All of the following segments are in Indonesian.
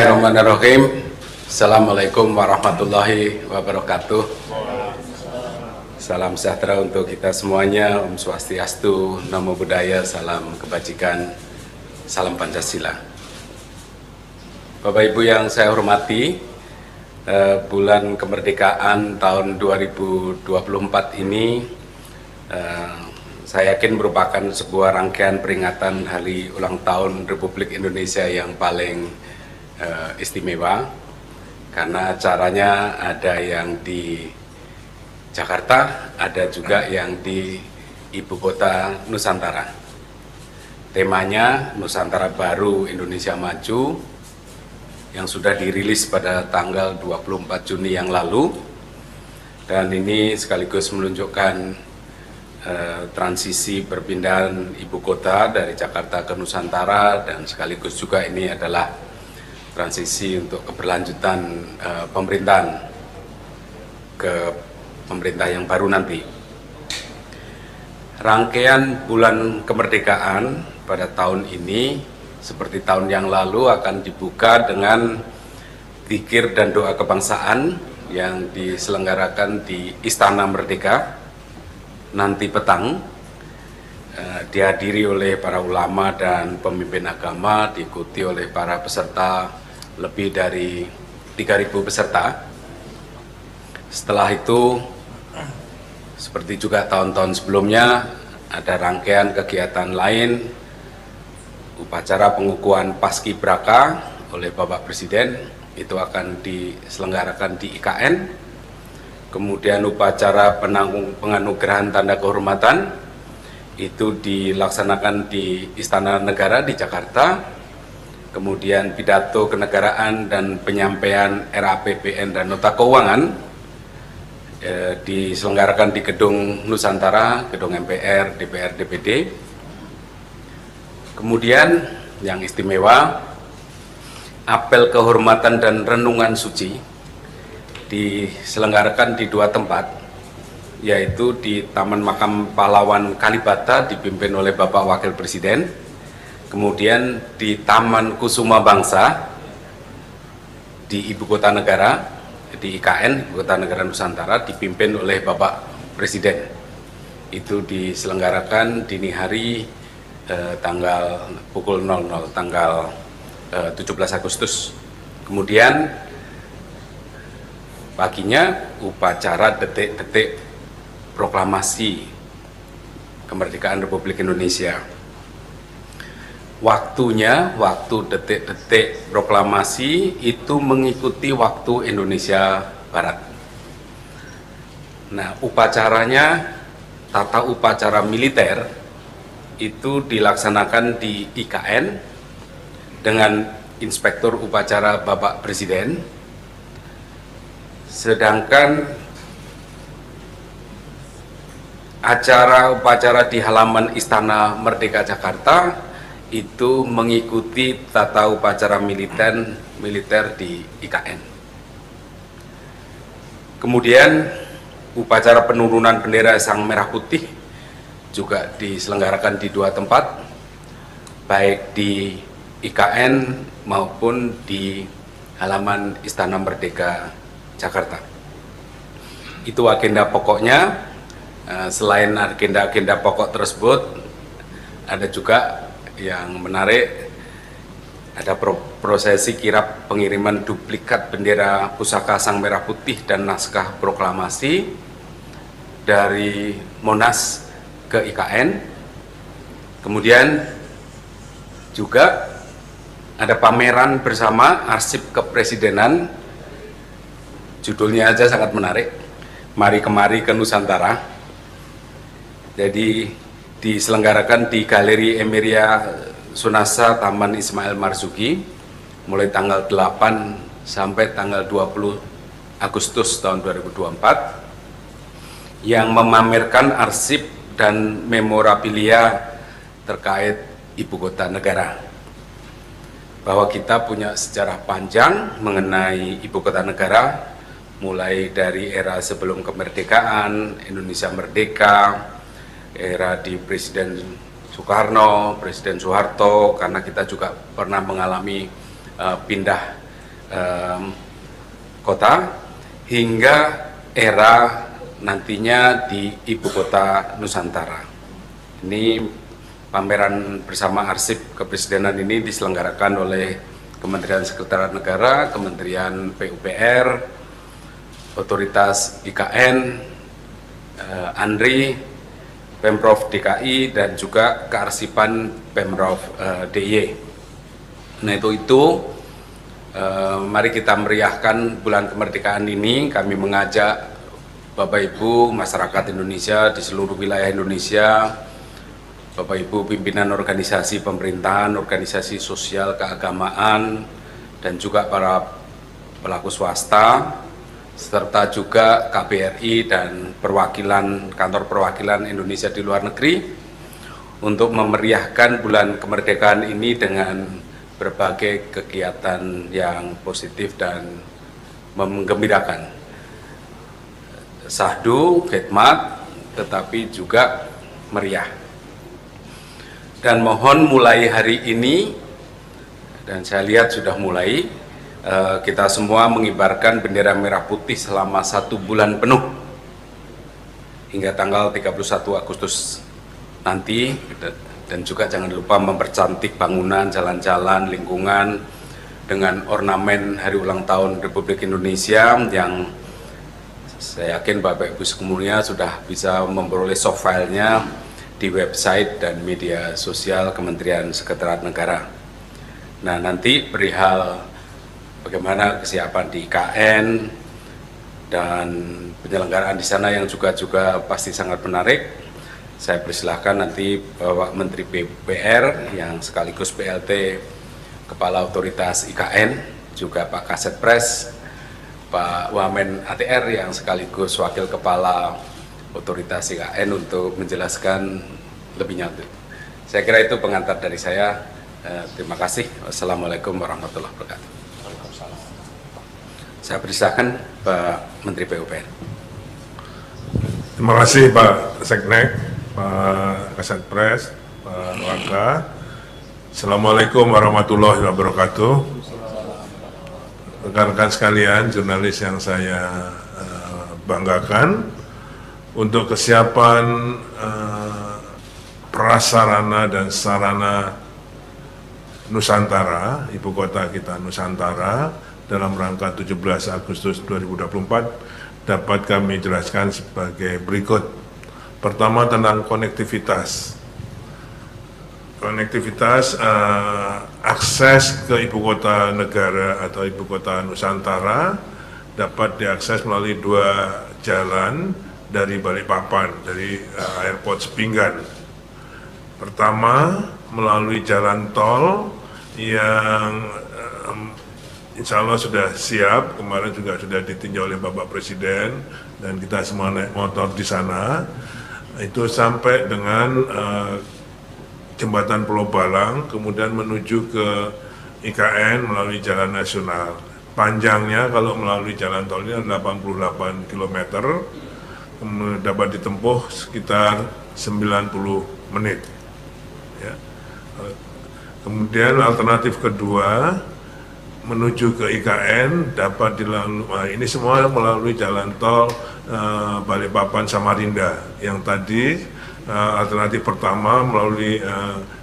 Bismillahirrahmanirrahim. Assalamualaikum warahmatullahi wabarakatuh. Salam sejahtera untuk kita semuanya. Om Swastiastu, Namo Buddhaya, salam kebajikan, salam Pancasila. Bapak Ibu yang saya hormati, bulan kemerdekaan tahun 2024 ini saya yakin merupakan sebuah rangkaian peringatan hari ulang tahun Republik Indonesia yang paling istimewa, karena acaranya ada yang di Jakarta, ada juga yang di Ibu Kota Nusantara. Temanya Nusantara Baru Indonesia Maju, yang sudah dirilis pada tanggal 24 Juni yang lalu, dan ini sekaligus menunjukkan transisi perpindahan ibu kota dari Jakarta ke Nusantara, dan sekaligus juga ini adalah transisi untuk keberlanjutan pemerintahan ke pemerintah yang baru nanti. Rangkaian bulan kemerdekaan pada tahun ini seperti tahun yang lalu akan dibuka dengan zikir dan doa kebangsaan yang diselenggarakan di Istana Merdeka nanti petang, dihadiri oleh para ulama dan pemimpin agama, diikuti oleh para peserta lebih dari 3.000 peserta. Setelah itu, seperti juga tahun-tahun sebelumnya, ada rangkaian kegiatan lain, upacara pengukuhan Paskibraka oleh Bapak Presiden, itu akan diselenggarakan di IKN. Kemudian upacara penganugerahan tanda kehormatan itu dilaksanakan di Istana Negara di Jakarta. Kemudian pidato kenegaraan dan penyampaian RAPBN dan nota keuangan diselenggarakan di Gedung Nusantara, Gedung MPR, DPR, DPD. Kemudian yang istimewa, apel kehormatan dan renungan suci diselenggarakan di dua tempat, yaitu di Taman Makam Pahlawan Kalibata dipimpin oleh Bapak Wakil Presiden, kemudian di Taman Kusuma Bangsa di Ibu Kota Negara, di IKN, Ibu Kota Negara Nusantara, dipimpin oleh Bapak Presiden. Itu diselenggarakan dini hari tanggal pukul 00, tanggal 17 Agustus. Kemudian paginya upacara detik-detik proklamasi kemerdekaan Republik Indonesia. Waktunya, waktu detik-detik proklamasi itu mengikuti waktu Indonesia Barat. Nah, upacaranya, tata upacara militer itu dilaksanakan di IKN dengan Inspektur Upacara Bapak Presiden. Sedangkan acara upacara di halaman Istana Merdeka Jakarta itu mengikuti tata upacara militer di IKN. Kemudian upacara penurunan bendera Sang Merah Putih juga diselenggarakan di dua tempat, baik di IKN maupun di halaman Istana Merdeka Jakarta. Itu agenda pokoknya. Selain agenda-agenda pokok tersebut, ada juga yang menarik, ada prosesi kirap pengiriman duplikat bendera pusaka Sang Merah Putih dan naskah proklamasi dari Monas ke IKN. Kemudian juga ada pameran bersama arsip kepresidenan. Judulnya aja sangat menarik, Mari Kemari ke Nusantara. Jadi diselenggarakan di Galeri Emilia Sunasa Taman Ismail Marzuki mulai tanggal 8 sampai tanggal 20 Agustus tahun 2024, yang memamerkan arsip dan memorabilia terkait ibu kota negara. Bahwa kita punya sejarah panjang mengenai ibu kota negara, mulai dari era sebelum kemerdekaan, Indonesia merdeka, era di Presiden Soekarno, Presiden Soeharto, karena kita juga pernah mengalami pindah kota hingga era nantinya di ibu kota Nusantara. Ini pameran bersama arsip kepresidenan ini diselenggarakan oleh Kementerian Sekretariat Negara, Kementerian PUPR, Otoritas IKN, ANRI, Pemprov DKI, dan juga kearsipan Pemprov DIY. Nah itu mari kita meriahkan bulan kemerdekaan ini. Kami mengajak Bapak Ibu masyarakat Indonesia di seluruh wilayah Indonesia, Bapak Ibu pimpinan organisasi pemerintahan, organisasi sosial keagamaan, dan juga para pelaku swasta, serta juga KBRI dan kantor perwakilan Indonesia di luar negeri untuk memeriahkan bulan kemerdekaan ini dengan berbagai kegiatan yang positif dan menggembirakan. Syahdu, khidmat, tetapi juga meriah. Dan mohon mulai hari ini, dan saya lihat sudah mulai, kita semua mengibarkan bendera merah putih selama 1 bulan penuh hingga tanggal 31 Agustus nanti, dan juga jangan lupa mempercantik bangunan, jalan-jalan, lingkungan dengan ornamen hari ulang tahun Republik Indonesia yang saya yakin Bapak Ibu semuanya sudah bisa memperoleh soft filenya di website dan media sosial Kementerian Sekretariat Negara. Nah, nanti perihal bagaimana kesiapan di IKN dan penyelenggaraan di sana yang juga pasti sangat menarik. Saya persilahkan nanti Bapak Menteri PUPR yang sekaligus PLT Kepala Otoritas IKN, juga Pak Kasetpres, Pak Wamen ATR yang sekaligus Wakil Kepala Otoritas IKN untuk menjelaskan lebih lanjut. Saya kira itu pengantar dari saya. Terima kasih. Wassalamualaikum warahmatullahi wabarakatuh. Saya persilahkan Pak Menteri PUPR. Terima kasih Pak Seknek, Pak Kasetpres, Pak Waka. Assalamualaikum warahmatullahi wabarakatuh. Rekan-rekan sekalian, jurnalis yang saya banggakan, untuk kesiapan prasarana dan sarana Nusantara, ibu kota kita Nusantara, dalam rangka 17 Agustus 2024 dapat kami jelaskan sebagai berikut. Pertama, tentang konektivitas. Konektivitas, akses ke ibu kota negara atau ibu kota Nusantara dapat diakses melalui 2 jalan dari Balikpapan, dari Airport Sepinggan. Pertama, melalui jalan tol yang insya Allah sudah siap, kemarin juga sudah ditinjau oleh Bapak Presiden dan kita semua naik motor di sana. Itu sampai dengan Jembatan Pulau Balang, kemudian menuju ke IKN melalui jalan nasional. Panjangnya kalau melalui jalan tol ini 88 km, dapat ditempuh sekitar 90 menit. Ya. Kemudian alternatif kedua, menuju ke IKN dapat dilalui, ini semua melalui jalan tol Balikpapan Samarinda. Yang tadi alternatif pertama melalui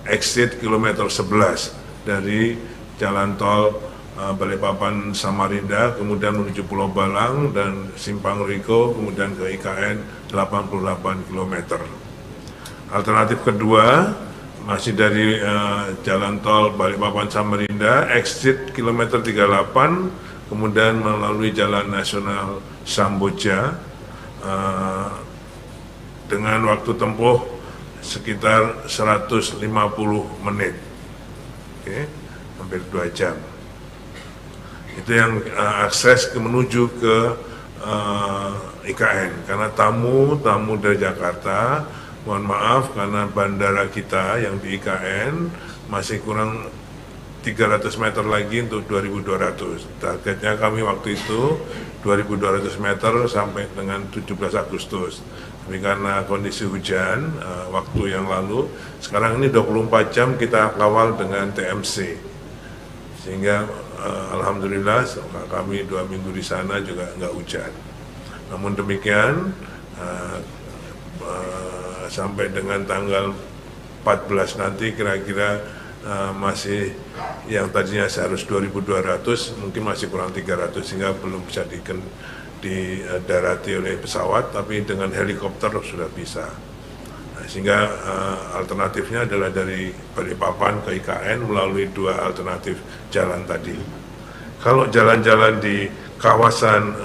exit kilometer 11 dari jalan tol Balikpapan Samarinda, kemudian menuju Pulau Balang dan Simpang Riko, kemudian ke IKN 88 km. Alternatif kedua masih dari jalan tol Balikpapan Samarinda, exit kilometer 38, kemudian melalui jalan nasional Samboja dengan waktu tempuh sekitar 150 menit, oke, hampir 2 jam. Itu yang akses menuju ke IKN, karena tamu dari Jakarta, mohon maaf karena bandara kita yang di IKN masih kurang 300 meter lagi untuk 2.200. Targetnya kami waktu itu 2.200 meter sampai dengan 17 Agustus. Tapi karena kondisi hujan waktu yang lalu, sekarang ini 24 jam kita kawal dengan TMC. Sehingga alhamdulillah kami 2 minggu di sana juga nggak hujan. Namun demikian sampai dengan tanggal 14 nanti kira-kira masih yang tadinya seharus 2.200 mungkin masih kurang 300 sehingga belum bisa didarati oleh pesawat, tapi dengan helikopter sudah bisa. Sehingga alternatifnya adalah dari Balikpapan ke IKN melalui 2 alternatif jalan tadi. Kalau jalan-jalan di kawasan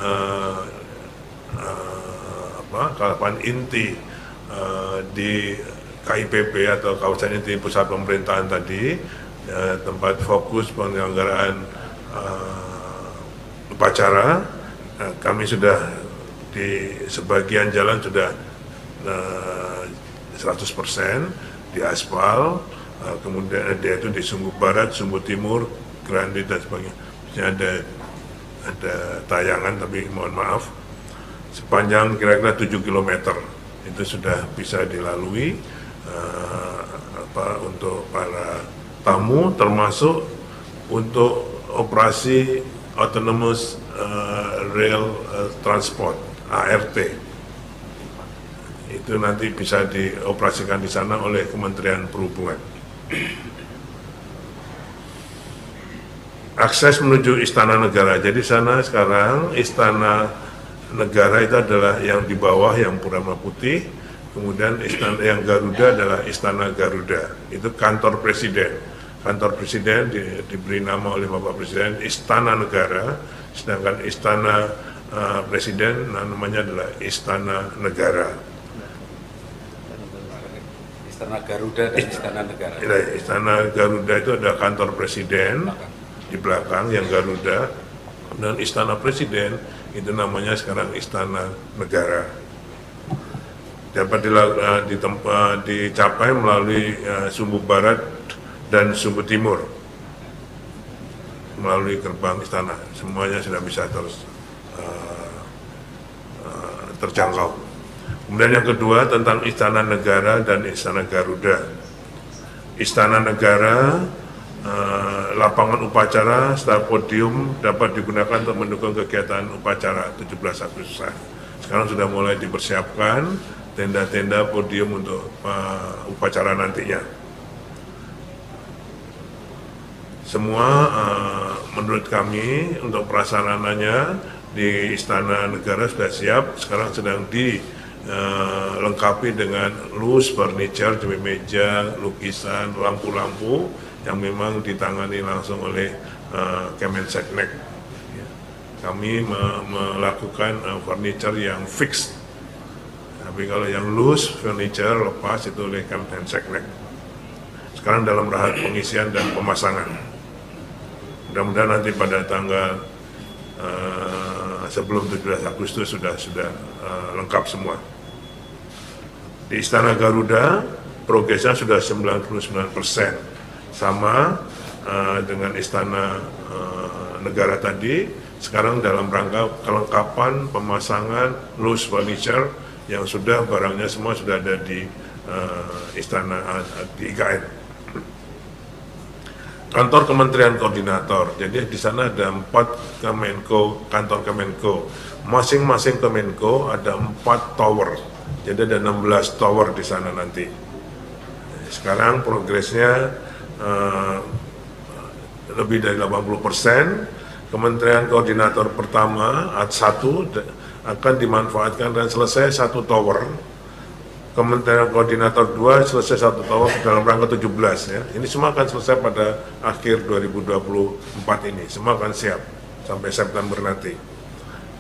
kawasan inti di KIPP atau kawasan inti pusat pemerintahan tadi, tempat fokus penyelenggaraan upacara, kami sudah di sebagian jalan sudah 100% di aspal, kemudian yaitu di Sumbu Barat, Sumbu Timur, Grandi dan sebagainya. Ada tayangan tapi mohon maaf, sepanjang kira-kira 7 km itu sudah bisa dilalui untuk para tamu, termasuk untuk operasi autonomous rail transport ART. Itu nanti bisa dioperasikan di sana oleh Kementerian Perhubungan. Akses menuju Istana Negara. Jadi sana sekarang Istana Negara itu adalah yang di bawah yang Purnama Putih, kemudian istana yang Garuda adalah Istana Garuda. Itu kantor presiden. Kantor presiden diberi nama oleh Bapak Presiden Istana Negara, sedangkan Istana Presiden namanya adalah Istana Negara. Istana Garuda dan Istana Negara. Istana Garuda itu ada kantor presiden di belakang yang Garuda, dan Istana Presiden itu namanya sekarang Istana Negara. Dapat dicapai melalui Sumbu Barat dan Sumbu Timur, melalui gerbang istana. Semuanya sudah bisa terjangkau. Kemudian yang kedua tentang Istana Negara dan Istana Garuda. Istana Negara, lapangan upacara serta podium dapat digunakan untuk mendukung kegiatan upacara 17 Agustus. Sekarang sudah mulai dipersiapkan tenda-tenda podium untuk upacara nantinya. Semua menurut kami untuk prasarananya di Istana Negara sudah siap, sekarang sedang lengkapi dengan loose furniture, meja, lukisan, lampu-lampu yang memang ditangani langsung oleh Kemenseknek. Kami melakukan furniture yang fix, tapi kalau yang loose furniture lepas itu oleh Kemenseknek. Sekarang dalam tahap pengisian dan pemasangan. Mudah-mudahan nanti pada tanggal sebelum 17 Agustus sudah lengkap semua. Di Istana Garuda progresnya sudah 99%, sama dengan Istana Negara tadi. Sekarang dalam rangka kelengkapan pemasangan loose furniture yang sudah barangnya semua sudah ada di Istana di IKN. Kantor Kementerian Koordinator, jadi di sana ada 4 Kemenko, kantor Kemenko. Masing-masing Kemenko ada 4 tower. Jadi ada 16 tower di sana nanti. Sekarang progresnya lebih dari 80%. Kementerian Koordinator pertama A1 akan dimanfaatkan dan selesai 1 tower. Kementerian Koordinator 2 selesai 1 tower dalam rangka 17 ya. Ini semua akan selesai pada akhir 2024 ini. Semua akan siap sampai September nanti.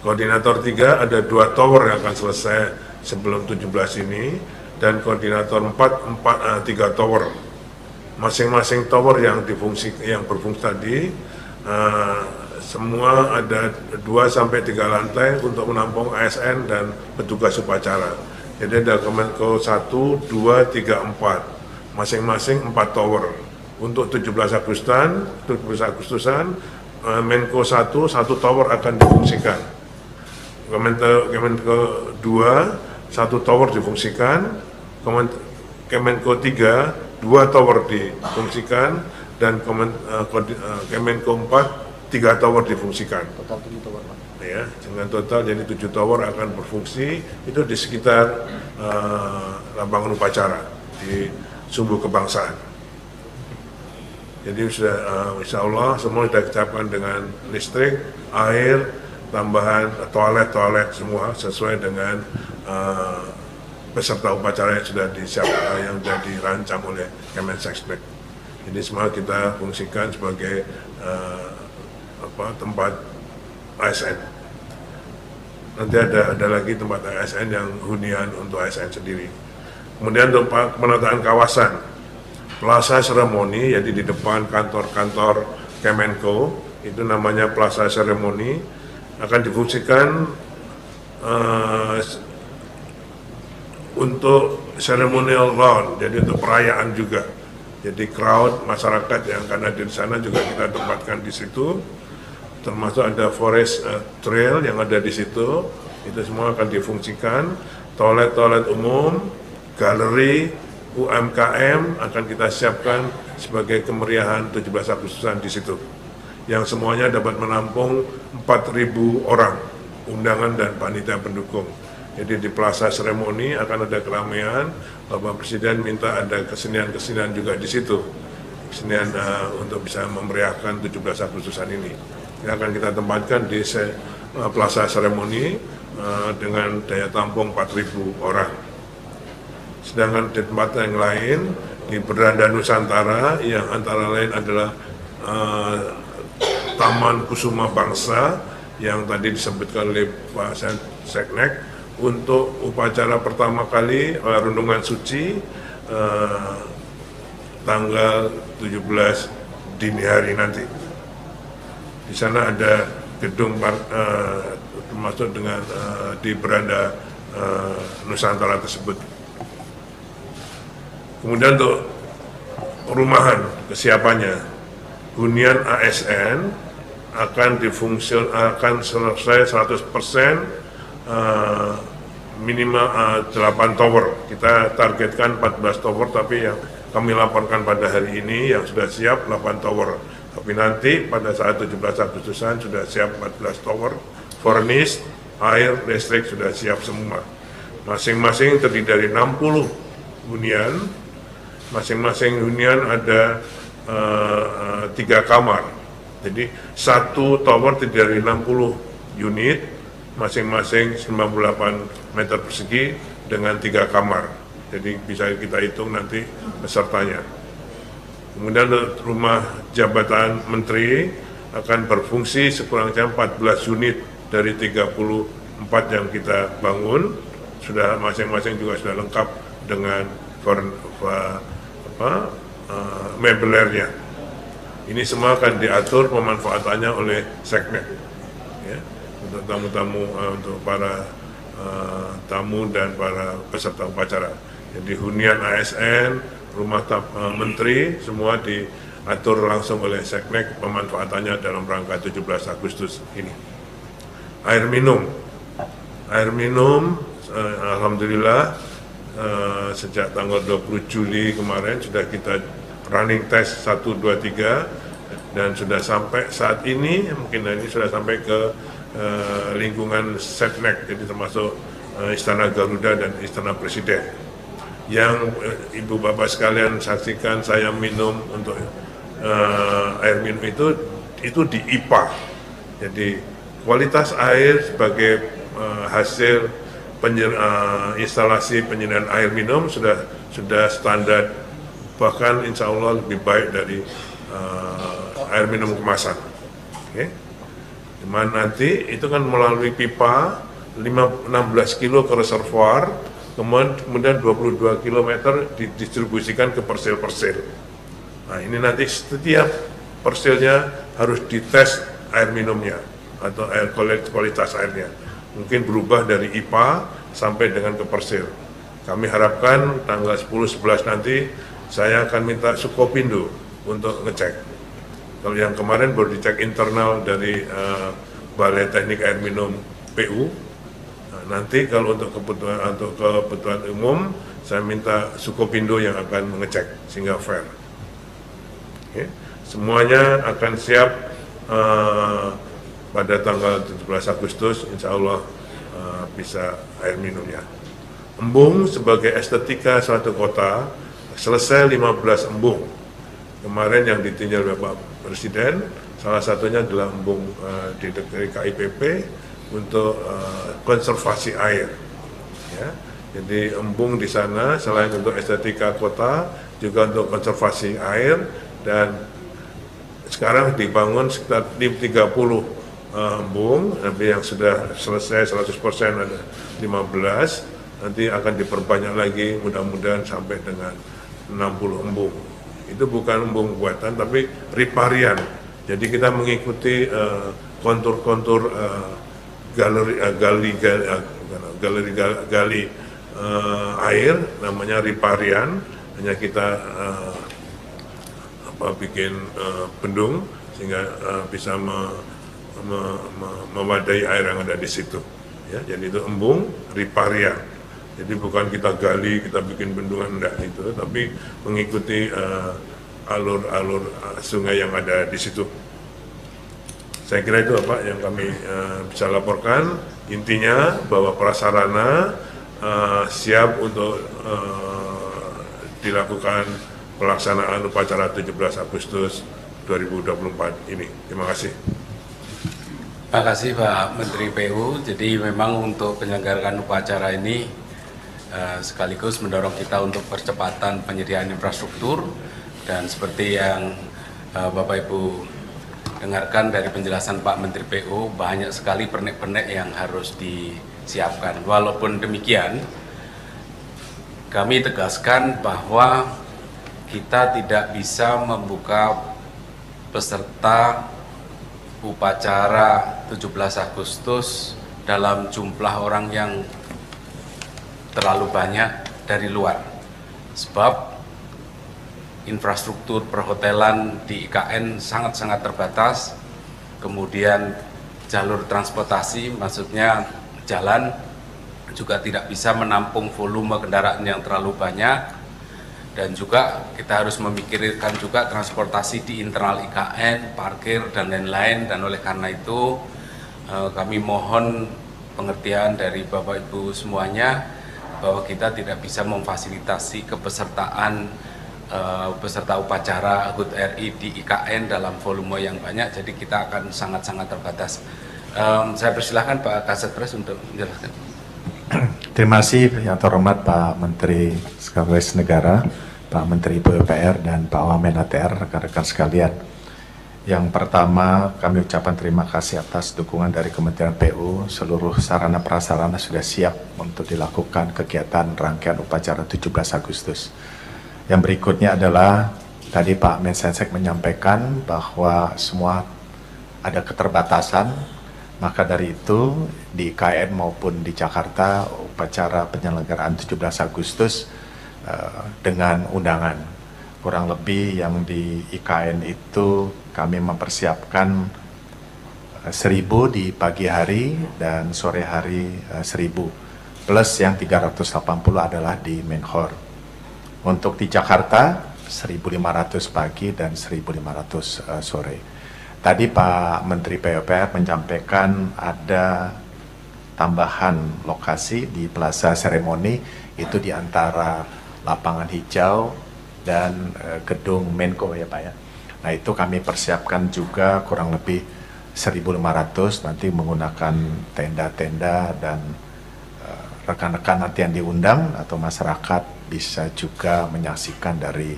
Koordinator 3 ada 2 tower yang akan selesai sebelum 17 ini, dan koordinator 3 tower. Masing-masing tower yang berfungsi tadi semua ada 2-3 lantai untuk menampung ASN dan petugas upacara. Jadi ada Kemenko 1, 2, 3, 4. Masing-masing 4 tower. Untuk 17 Agustusan, Menko 1 tower akan difungsikan. Kemenko 2 1 tower difungsikan, Kemenko 3 2 tower difungsikan, dan Kemenko 4 3 tower difungsikan. Total 7 tower, Pak. Ya, dengan total jadi 7 tower akan berfungsi itu di sekitar lapangan upacara di Sumbu Kebangsaan. Jadi sudah insya Allah semua sudah disiapkan dengan listrik, air, tambahan toilet semua sesuai dengan peserta upacara yang sudah disiapkan, yang sudah dirancang oleh Kemensesnek. Jadi semua kita fungsikan sebagai tempat ASN. Nanti ada lagi tempat ASN yang hunian untuk ASN sendiri. Kemudian untuk penataan kawasan, Plaza Seremoni, jadi di depan kantor-kantor Kemenko, itu namanya Plaza Seremoni, akan difungsikan untuk ceremonial lawn, jadi untuk perayaan juga. Jadi crowd masyarakat yang akan ada di sana juga kita tempatkan di situ. Termasuk ada forest trail yang ada di situ, itu semua akan difungsikan. Toilet-toilet umum, galeri, UMKM akan kita siapkan sebagai kemeriahan 17 Agustusan di situ, yang semuanya dapat menampung 4.000 orang, undangan dan panitia pendukung. Jadi di Plaza Seremoni akan ada keramaian. Bapak Presiden minta ada kesenian-kesenian juga di situ, kesenian untuk bisa memeriahkan 17 Agustusan ini. Yang akan kita tempatkan di Plaza Seremoni dengan daya tampung 4.000 orang. Sedangkan di tempat yang lain, di Beranda Nusantara, yang antara lain adalah Taman Kusuma Bangsa, yang tadi disebutkan oleh Pak Seknek, untuk upacara pertama kali Rundungan Suci tanggal 17 dini hari nanti. Di sana ada gedung termasuk dengan di Beranda Nusantara tersebut. Kemudian untuk perumahan kesiapannya, hunian ASN akan selesai 100%, minimal 8 tower. Kita targetkan 14 tower, tapi yang kami laporkan pada hari ini yang sudah siap 8 tower. Tapi nanti pada saat 17 Agustusan sudah siap 14 tower, furnished, air, listrik sudah siap semua. Masing-masing terdiri dari 60 hunian, masing-masing hunian ada 3 kamar. Jadi satu tower terdiri dari 60 unit, masing-masing 98 meter persegi dengan 3 kamar. Jadi bisa kita hitung nanti pesertanya. Kemudian rumah jabatan menteri akan berfungsi sekurang-kurangnya 14 unit dari 34 yang kita bangun. Sudah masing-masing juga sudah lengkap dengan mebelernya. Ini semua akan diatur pemanfaatannya oleh Seknek. Ya. Untuk tamu-tamu, untuk para tamu dan para peserta upacara. Jadi hunian ASN, rumah menteri, semua diatur langsung oleh Seknek pemanfaatannya dalam rangka 17 Agustus ini. Air minum, alhamdulillah sejak tanggal 20 Juli kemarin sudah kita running test 1, 2, 3 dan sudah sampai saat ini, mungkin ini sudah sampai ke lingkungan Setnek, jadi termasuk Istana Garuda dan Istana Presiden. Yang ibu bapak sekalian saksikan saya minum untuk air minum itu di IPA. Jadi kualitas air sebagai hasil instalasi penyediaan air minum sudah standar, bahkan insya Allah lebih baik dari air minum kemasan. Okay. Dimana nanti itu kan melalui pipa 16 kilo ke reservoir, kemudian 22 km didistribusikan ke persil-persil. Nah ini nanti setiap persilnya harus dites air minumnya atau kualitas airnya. Mungkin berubah dari IPA sampai dengan ke persil. Kami harapkan tanggal 10-11 nanti saya akan minta Sukopindo untuk ngecek. Kalau yang kemarin baru dicek internal dari Balai Teknik Air Minum PU. Nah, nanti kalau untuk kebutuhan umum, saya minta Sukopindo yang akan mengecek sehingga fair. Okay. Semuanya akan siap pada tanggal 17 Agustus insya Allah bisa air minumnya. Embung sebagai estetika suatu kota, selesai 15 embung. Kemarin yang ditinjau Bapak Presiden, salah satunya adalah embung di KIPP untuk konservasi air. Ya. Jadi embung di sana selain untuk estetika kota, juga untuk konservasi air, dan sekarang dibangun sekitar 30 embung, tapi yang sudah selesai 100% ada 15, nanti akan diperbanyak lagi mudah-mudahan sampai dengan 60 embung. Itu bukan embung buatan tapi riparian. Jadi kita mengikuti kontur-kontur gali air, namanya riparian. Hanya kita bikin bendung sehingga bisa memadai air yang ada di situ. Ya, jadi itu embung riparian. Jadi bukan kita gali, kita bikin bendungan, enggak itu, tapi mengikuti alur-alur sungai yang ada di situ. Saya kira itu Pak yang kami bisa laporkan. Intinya bahwa prasarana siap untuk dilakukan pelaksanaan upacara 17 Agustus 2024 ini. Terima kasih. Terima kasih Pak Menteri PU. Jadi memang untuk penyelenggaraan upacara ini sekaligus mendorong kita untuk percepatan penyediaan infrastruktur, dan seperti yang Bapak Ibu dengarkan dari penjelasan Pak Menteri PU, banyak sekali pernek-pernek yang harus disiapkan. Walaupun demikian, kami tegaskan bahwa kita tidak bisa membuka peserta upacara 17 Agustus dalam jumlah orang yang terlalu banyak dari luar, sebab infrastruktur perhotelan di IKN sangat-sangat terbatas, kemudian jalur transportasi, maksudnya jalan, juga tidak bisa menampung volume kendaraan yang terlalu banyak, dan juga kita harus memikirkan juga transportasi di internal IKN, parkir, dan lain-lain. Dan oleh karena itu kami mohon pengertian dari Bapak Ibu semuanya bahwa kita tidak bisa memfasilitasi kepesertaan peserta upacara HUT RI di IKN dalam volume yang banyak, jadi kita akan sangat-sangat terbatas. Saya persilahkan Pak Kasatpres untuk menjelaskan. Terima kasih yang terhormat Pak Menteri Sekretaris Negara, Pak Menteri PUPR, dan Pak Wamen ATR, rekan-rekan sekalian. Yang pertama, kami ucapkan terima kasih atas dukungan dari Kementerian PU. Seluruh sarana prasarana sudah siap untuk dilakukan kegiatan rangkaian upacara 17 Agustus. Yang berikutnya adalah, tadi Pak Mensesnek menyampaikan bahwa semua ada keterbatasan, maka dari itu di IKN maupun di Jakarta upacara penyelenggaraan 17 Agustus dengan undangan. Kurang lebih yang di IKN itu kami mempersiapkan 1.000 di pagi hari dan sore hari 1.000, plus yang 380 adalah di Menhor. Untuk di Jakarta 1.500 pagi dan 1.500 sore. Tadi Pak Menteri PUPR menyampaikan ada tambahan lokasi di Plaza Seremoni, itu di antara lapangan hijau dan gedung Menko ya Pak ya. Nah itu kami persiapkan juga kurang lebih 1.500 nanti menggunakan tenda-tenda, dan rekan-rekan nanti yang diundang atau masyarakat bisa juga menyaksikan dari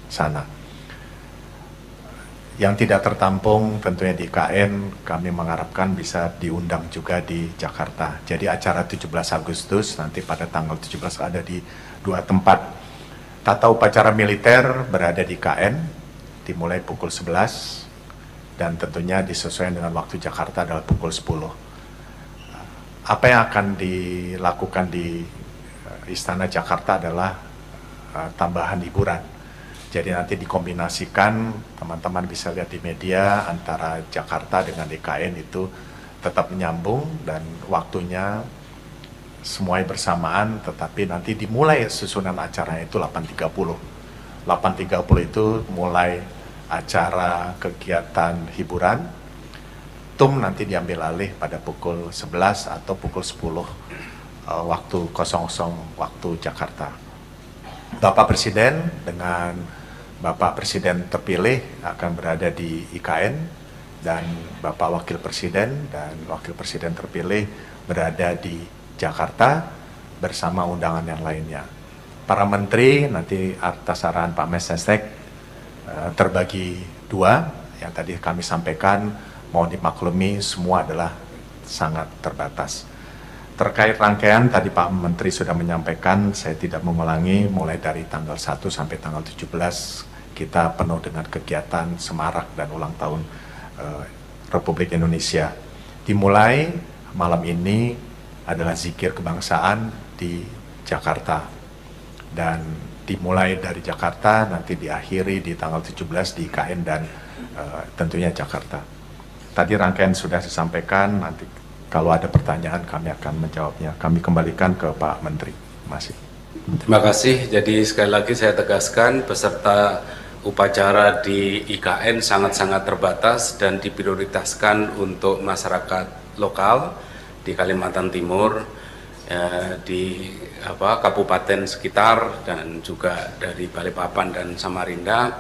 sana. Yang tidak tertampung tentunya di IKN kami mengharapkan bisa diundang juga di Jakarta. Jadi acara 17 Agustus nanti pada tanggal 17 ada di 2 tempat. Tata upacara militer berada di IKN, dimulai pukul 11 dan tentunya disesuaikan dengan waktu Jakarta adalah pukul 10. Apa yang akan dilakukan di Istana Jakarta adalah tambahan hiburan. Jadi nanti dikombinasikan, teman-teman bisa lihat di media, antara Jakarta dengan IKN itu tetap menyambung dan waktunya semuanya bersamaan, tetapi nanti dimulai susunan acaranya itu 8.30. 8.30 itu mulai acara kegiatan hiburan, TUM nanti diambil alih pada pukul 11 atau pukul 10 waktu 00 waktu Jakarta. Bapak Presiden dengan Bapak Presiden terpilih akan berada di IKN dan Bapak Wakil Presiden dan Wakil Presiden terpilih berada di Jakarta bersama undangan yang lainnya. Para menteri nanti atas arahan Pak Mensesnek terbagi dua, yang tadi kami sampaikan, mohon dimaklumi semua adalah sangat terbatas. Terkait rangkaian, tadi Pak Menteri sudah menyampaikan, saya tidak mengulangi, mulai dari tanggal 1 sampai tanggal 17, kita penuh dengan kegiatan semarak dan ulang tahun Republik Indonesia. Dimulai malam ini adalah zikir kebangsaan di Jakarta. Dan dimulai dari Jakarta, nanti diakhiri di tanggal 17 di IKN dan tentunya Jakarta. Tadi rangkaian sudah disampaikan, nanti kalau ada pertanyaan kami akan menjawabnya. Kami kembalikan ke Pak Menteri. Terima kasih. Jadi sekali lagi saya tegaskan, peserta upacara di IKN sangat-sangat terbatas dan diprioritaskan untuk masyarakat lokal di Kalimantan Timur, di kabupaten sekitar dan juga dari Balikpapan dan Samarinda.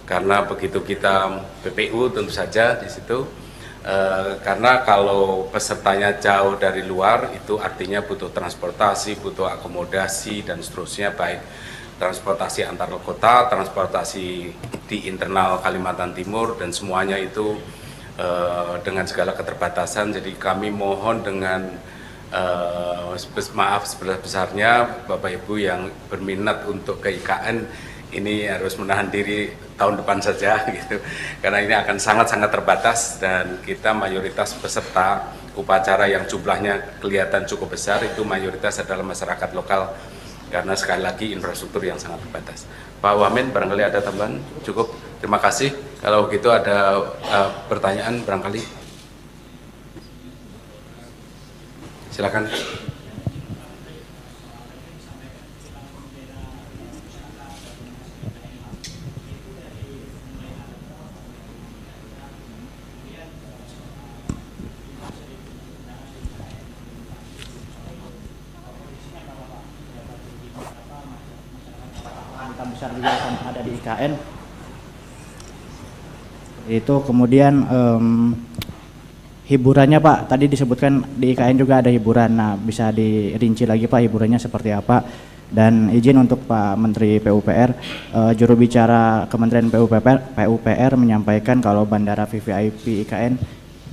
Karena begitu kita PPU tentu saja di situ. Karena kalau pesertanya jauh dari luar itu artinya butuh transportasi, butuh akomodasi dan seterusnya, baik transportasi antar kota, transportasi di internal Kalimantan Timur dan semuanya itu dengan segala keterbatasan. Jadi kami mohon dengan maaf sebesar-besarnya Bapak Ibu yang berminat untuk ke IKN ini harus menahan diri tahun depan saja gitu, karena ini akan sangat-sangat terbatas dan kita mayoritas peserta upacara yang jumlahnya kelihatan cukup besar itu mayoritas adalah masyarakat lokal karena sekali lagi infrastruktur yang sangat terbatas. Pak Wamen, barangkali ada tambahan? Cukup, terima kasih. Kalau gitu ada pertanyaan barangkali, silakan. Besar juga akan ada di IKN. Itu kemudian hiburannya Pak, tadi disebutkan di IKN juga ada hiburan. Nah, bisa dirinci lagi Pak hiburannya seperti apa? Dan izin untuk Pak Menteri PUPR, juru bicara Kementerian PUPR menyampaikan kalau bandara VVIP IKN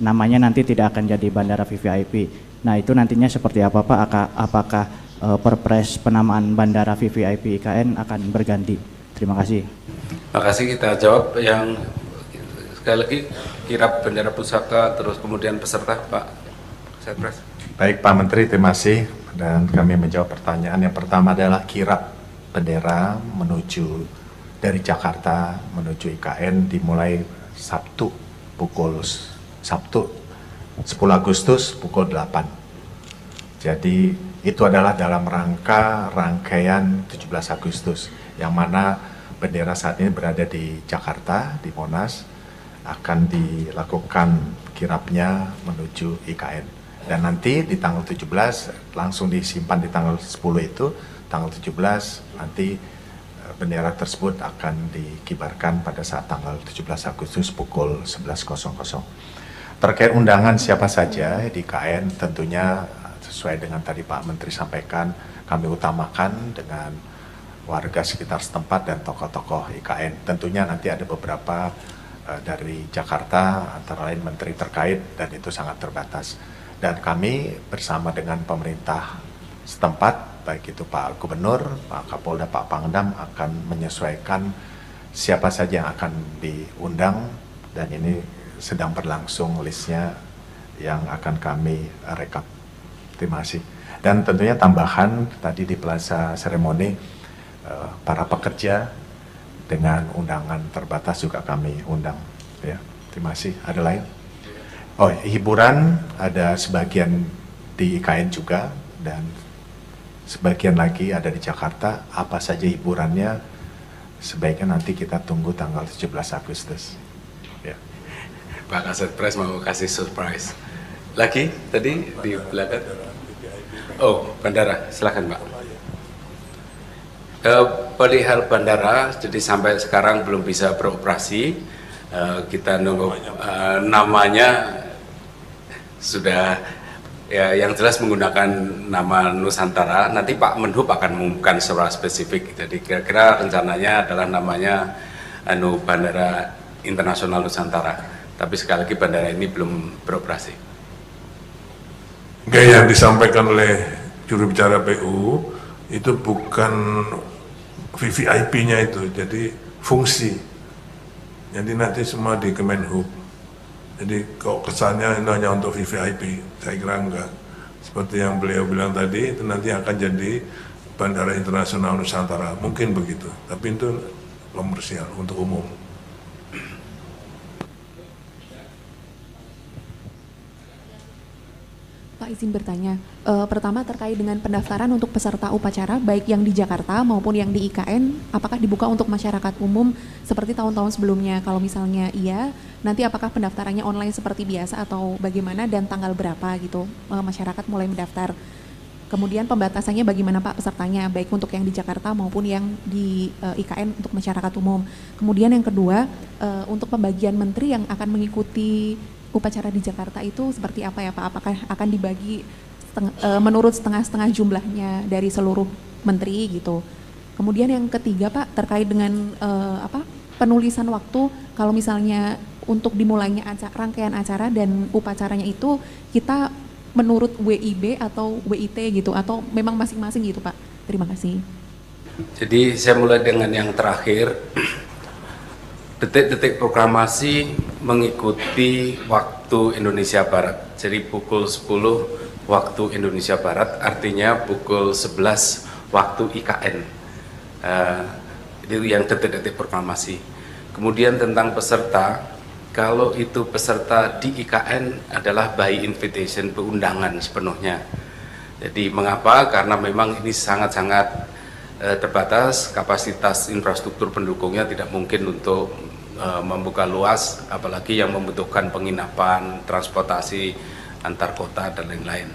namanya nanti tidak akan jadi bandara VVIP. Nah, itu nantinya seperti apa Pak? Apakah Perpres penamaan bandara VVIP IKN akan berganti? Terima kasih. Terima kasih, kita jawab yang sekali lagi kirap bendera pusaka terus kemudian peserta Pak Setpres. Baik Pak Menteri, terima kasih dan kami menjawab pertanyaan. Yang pertama adalah kirap bendera menuju dari Jakarta menuju IKN dimulai Sabtu 10 Agustus pukul 8. Jadi itu adalah dalam rangka rangkaian 17 Agustus, yang mana bendera saat ini berada di Jakarta, di Monas, akan dilakukan kirapnya menuju IKN. Dan nanti di tanggal 17, langsung disimpan di tanggal 10 itu, tanggal 17 nanti bendera tersebut akan dikibarkan pada saat tanggal 17 Agustus pukul 11.00. Terkait undangan siapa saja di IKN, tentunya sesuai dengan tadi Pak Menteri sampaikan, kami utamakan dengan warga sekitar setempat dan tokoh-tokoh IKN. Tentunya nanti ada beberapa dari Jakarta, antara lain menteri terkait, dan itu sangat terbatas. Dan kami bersama dengan pemerintah setempat, baik itu Pak Gubernur, Pak Kapolda, Pak Pangdam, akan menyesuaikan siapa saja yang akan diundang, dan ini sedang berlangsung listnya yang akan kami rekap. Terima kasih. Dan tentunya tambahan tadi di Plaza Seremoni, para pekerja dengan undangan terbatas juga kami undang. Ya, terima kasih. Ada lain? Oh, hiburan ada sebagian di IKN juga dan sebagian lagi ada di Jakarta. Apa saja hiburannya? Sebaiknya nanti kita tunggu tanggal 17 Agustus. Ya. Pak Kasat Pres mau kasih surprise. Lagi tadi di belakang. Oh, bandara, silakan Pak. Perihal bandara, jadi sampai sekarang belum bisa beroperasi. Kita nunggu namanya sudah ya, yang jelas menggunakan nama Nusantara. Nanti Pak Menhub akan mengumumkan secara spesifik. Jadi kira-kira rencananya adalah namanya Bandara Internasional Nusantara. Tapi sekali lagi bandara ini belum beroperasi. Kayak yang disampaikan oleh juru bicara PU itu bukan VVIP-nya itu, jadi fungsi. Jadi nanti semua di Kemenhub. Jadi kok kesannya ini hanya untuk VVIP, saya kira enggak. Seperti yang beliau bilang tadi, itu nanti akan jadi Bandara Internasional Nusantara, mungkin begitu. Tapi itu komersial untuk umum. Pak, izin bertanya, pertama terkait dengan pendaftaran untuk peserta upacara baik yang di Jakarta maupun yang di IKN, apakah dibuka untuk masyarakat umum seperti tahun-tahun sebelumnya? Kalau misalnya iya, nanti apakah pendaftarannya online seperti biasa atau bagaimana dan tanggal berapa gitu masyarakat mulai mendaftar? Kemudian pembatasannya bagaimana Pak pesertanya, baik untuk yang di Jakarta maupun yang di IKN untuk masyarakat umum. Kemudian yang kedua, untuk pembagian menteri yang akan mengikuti upacara di Jakarta itu seperti apa ya Pak? Apakah akan dibagi menurut setengah-setengah jumlahnya dari seluruh menteri gitu? Kemudian yang ketiga Pak, terkait dengan penulisan waktu, kalau misalnya untuk dimulainya rangkaian acara dan upacaranya itu kita menurut WIB atau WIT gitu, atau memang masing-masing gitu Pak? Terima kasih. Jadi saya mulai dengan yang terakhir. Detik-detik proklamasi mengikuti waktu Indonesia Barat. Jadi pukul 10 waktu Indonesia Barat, artinya pukul 11 waktu IKN. Itu yang detik-detik proklamasi. Kemudian tentang peserta, kalau itu peserta di IKN adalah by invitation, undangan sepenuhnya. Jadi mengapa? Karena memang ini sangat-sangat terbatas, kapasitas infrastruktur pendukungnya tidak mungkin untuk membuka luas, apalagi yang membutuhkan penginapan, transportasi antar kota dan lain-lain.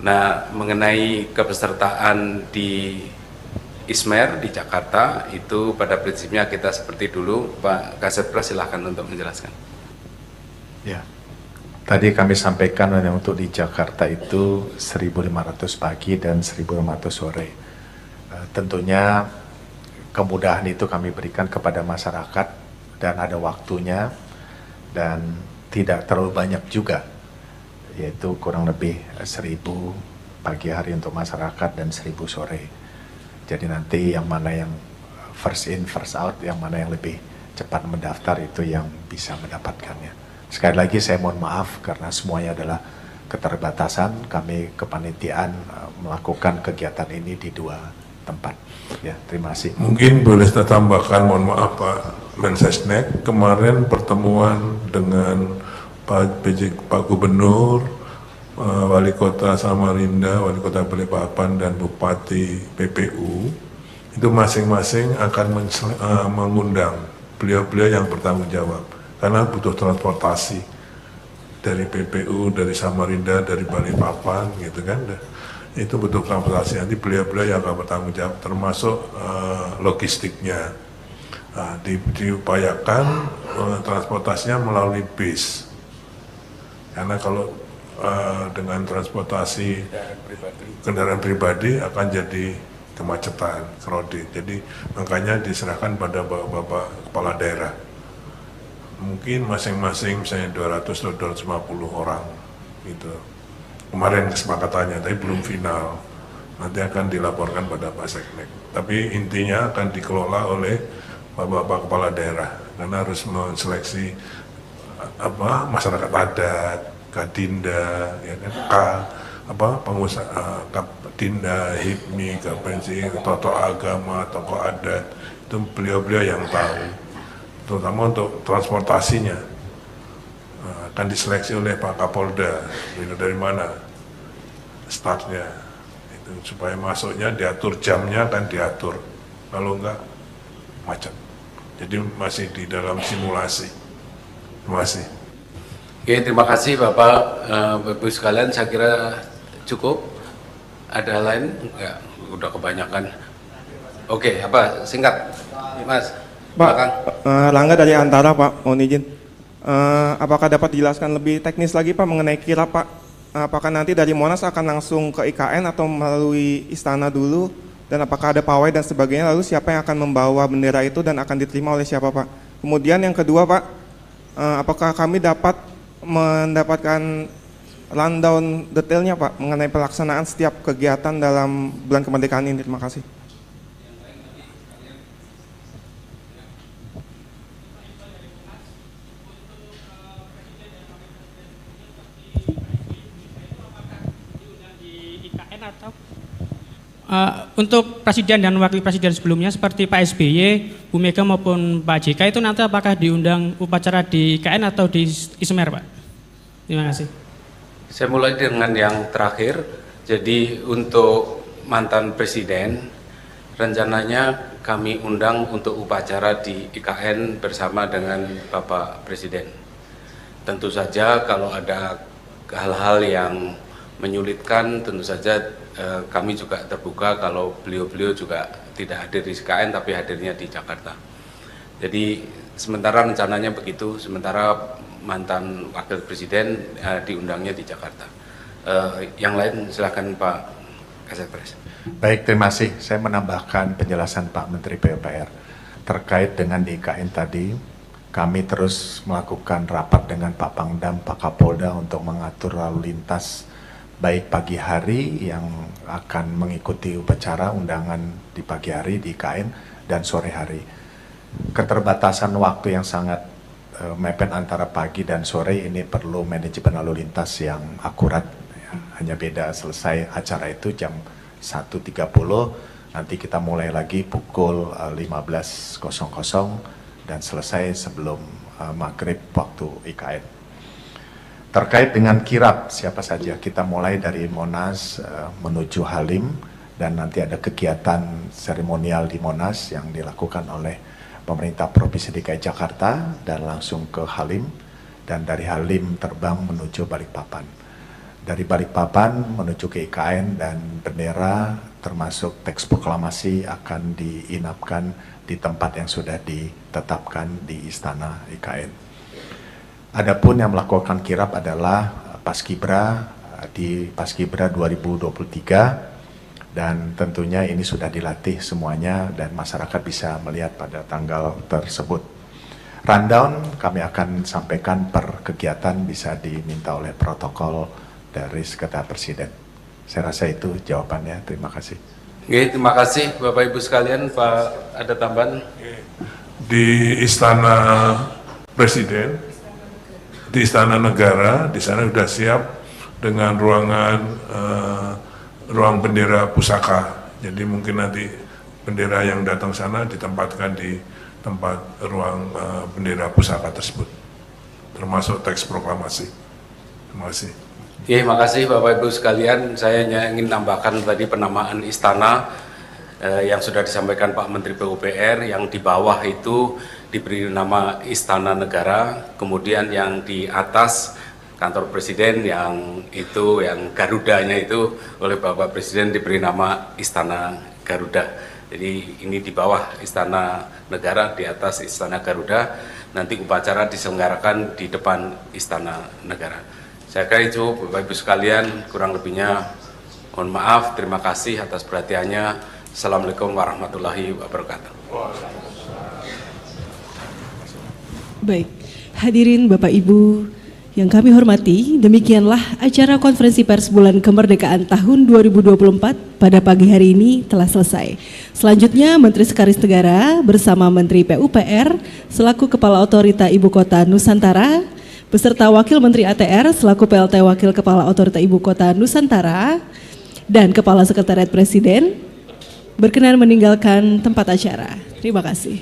Nah, mengenai kepesertaan di ISMER di Jakarta, itu pada prinsipnya kita seperti dulu. Pak Kasat Pres silahkan untuk menjelaskan. Ya, tadi kami sampaikan untuk di Jakarta itu 1.500 pagi dan 1.500 sore. Tentunya kemudahan itu kami berikan kepada masyarakat dan ada waktunya dan tidak terlalu banyak juga, yaitu kurang lebih 1.000 pagi hari untuk masyarakat dan 1.000 sore. Jadi nanti yang mana yang first in first out, yang mana yang lebih cepat mendaftar itu yang bisa mendapatkannya. Sekali lagi saya mohon maaf karena semuanya adalah keterbatasan. Kami kepanitiaan melakukan kegiatan ini di 2 tempat. Ya, terima kasih. Mungkin boleh saya tambahkan, mohon maaf Pak Mensesnek, kemarin pertemuan dengan Pak Gubernur, Wali Kota Samarinda, Wali Kota Balikpapan, dan Bupati PPU, itu masing-masing akan mengundang beliau-beliau yang bertanggung jawab, karena butuh transportasi dari PPU, dari Samarinda, dari Balikpapan, gitu kan. Itu butuh transportasi, nanti beliau-beliau yang akan bertanggung jawab, termasuk logistiknya. Nah, diupayakan transportasinya melalui bis, karena kalau dengan transportasi kendaraan pribadi akan jadi kemacetan, crowded. Jadi makanya diserahkan pada bapak-bapak kepala daerah. Mungkin masing-masing misalnya 200 atau 250 orang gitu. Kemarin kesepakatannya, tapi belum final. Nanti akan dilaporkan pada Pak Seknek. Tapi intinya akan dikelola oleh bapak-bapak kepala daerah, karena harus menseleksi masyarakat adat, Kadinda, ya kan, pengusaha, Kadinda, HIPMI, Kapensi, tokoh agama, tokoh adat, itu beliau-beliau yang tahu, terutama untuk transportasinya. Akan diseleksi oleh Pak Kapolda, dari mana startnya, itu supaya masuknya diatur, jamnya kan diatur, kalau enggak macet. Jadi masih di dalam simulasi. Terima kasih. Oke, terima kasih Bapak, Ibu sekalian. Saya kira cukup. Ada lain? Enggak, udah kebanyakan. Oke, apa singkat, Mas? Pak, Rangga dari Antara, Pak, mohon izin. Apakah dapat dijelaskan lebih teknis lagi Pak mengenai kirap Pak? Apakah nanti dari Monas akan langsung ke IKN atau melalui istana dulu? Dan apakah ada pawai dan sebagainya? Lalu siapa yang akan membawa bendera itu dan akan diterima oleh siapa Pak? Kemudian yang kedua Pak, apakah kami dapat mendapatkan rundown detailnya Pak mengenai pelaksanaan setiap kegiatan dalam bulan kemerdekaan ini? Terima kasih. Untuk presiden dan wakil presiden sebelumnya seperti Pak SBY, Bu Mega maupun Pak JK itu nanti apakah diundang upacara di IKN atau di Ismer, Pak? Terima kasih. Saya mulai dengan yang terakhir. Jadi untuk mantan presiden, rencananya kami undang untuk upacara di IKN bersama dengan Bapak Presiden. Tentu saja kalau ada hal-hal yang menyulitkan, tentu saja kami juga terbuka kalau beliau-beliau juga tidak hadir di IKN tapi hadirnya di Jakarta. Jadi sementara rencananya begitu, sementara mantan wakil presiden diundangnya di Jakarta. Yang lain silakan Pak Kasatpres. Baik, terima kasih. Saya menambahkan penjelasan Pak Menteri PUPR terkait dengan di IKN tadi. Kami terus melakukan rapat dengan Pak Pangdam, Pak Kapolda untuk mengatur lalu lintas baik pagi hari yang akan mengikuti upacara undangan di pagi hari di IKN dan sore hari. Keterbatasan waktu yang sangat mepet antara pagi dan sore ini perlu manajemen lalu lintas yang akurat. Ya. Hanya beda selesai acara itu jam 1.30, nanti kita mulai lagi pukul 15.00 dan selesai sebelum maghrib waktu IKN. Terkait dengan kirap, siapa saja, kita mulai dari Monas menuju Halim dan nanti ada kegiatan seremonial di Monas yang dilakukan oleh pemerintah Provinsi DKI Jakarta dan langsung ke Halim, dan dari Halim terbang menuju Balikpapan. Dari Balikpapan menuju ke IKN dan bendera termasuk teks proklamasi akan diinapkan di tempat yang sudah ditetapkan di Istana IKN. Adapun yang melakukan kirap adalah Paskibra di Paskibra 2023 dan tentunya ini sudah dilatih semuanya dan masyarakat bisa melihat pada tanggal tersebut. Rundown kami akan sampaikan per kegiatan, bisa diminta oleh protokol dari Sekretariat Presiden. Saya rasa itu jawabannya. Terima kasih. Oke, terima kasih Bapak Ibu sekalian. Pak, ada tambahan? Di Istana Presiden, di Istana Negara, di sana sudah siap dengan ruang bendera pusaka. Jadi mungkin nanti bendera yang datang sana ditempatkan di tempat ruang bendera pusaka tersebut, termasuk teks proklamasi. Terima kasih. Oke, makasih Bapak Ibu sekalian. Saya hanya ingin tambahkan tadi penamaan istana yang sudah disampaikan Pak Menteri PUPR, yang di bawah itu diberi nama Istana Negara, kemudian yang di atas kantor Presiden yang Garudanya itu oleh Bapak Presiden diberi nama Istana Garuda. Jadi ini di bawah Istana Negara, di atas Istana Garuda. Nanti upacara diselenggarakan di depan Istana Negara. Saya kira itu Bapak Ibu sekalian, kurang lebihnya mohon maaf. Terima kasih atas perhatiannya. Assalamualaikum warahmatullahi wabarakatuh. Baik, hadirin Bapak Ibu yang kami hormati, demikianlah acara konferensi pers bulan kemerdekaan tahun 2024 pada pagi hari ini telah selesai. Selanjutnya Menteri Sekretaris Negara bersama Menteri PUPR selaku Kepala Otorita Ibu Kota Nusantara beserta Wakil Menteri ATR selaku PLT Wakil Kepala Otorita Ibu Kota Nusantara dan Kepala Sekretariat Presiden berkenan meninggalkan tempat acara. Terima kasih.